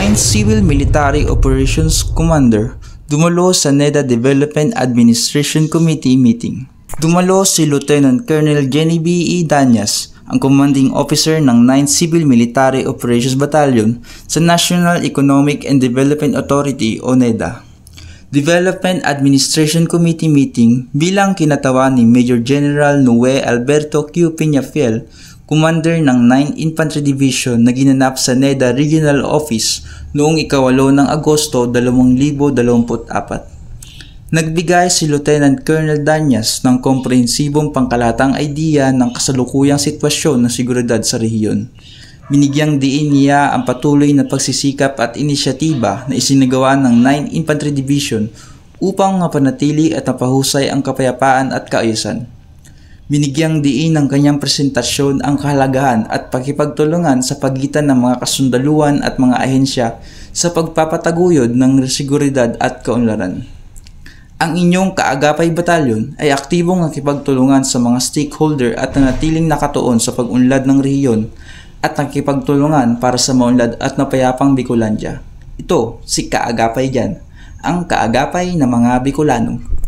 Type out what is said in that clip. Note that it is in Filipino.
9th Civil Military Operations Commander dumalo sa NEDA Development Administration Committee meeting. Dumalo si Lieutenant Colonel Jenny B. E. Danyas, ang commanding officer ng 9th Civil Military Operations Battalion sa National Economic and Development Authority o NEDA Development Administration Committee meeting bilang kinatawan ni Major General Noe Alberto Q. Peñafiel, Commander ng 9th Infantry Division na ginanap sa NEDA Regional Office noong 8 ng Agosto 2024. Nagbigay si Lieutenant Colonel Danyas ng komprehensibong pangkalatang idea ng kasalukuyang sitwasyon ng seguridad sa rehiyon. Binigyang diin niya ang patuloy na pagsisikap at inisyatiba na isinagawa ng 9th Infantry Division upang mapanatili at mapahusay ang kapayapaan at kaayusan. Binigyang diin ng kanyang presentasyon ang kahalagahan at pakipagtulungan sa pagitan ng mga kasundaluhan at mga ahensya sa pagpapataguyod ng seguridad at kaunlaran. Ang inyong kaagapay batalyon ay aktibong nakipagtulungan sa mga stakeholder at nanatiling nakatuon sa pag-unlad ng rehiyon at nakipagtulungan para sa maunlad at mapayapang Bicolandia. Ito, si Kaagapay dyan, ang kaagapay ng mga Bicolano.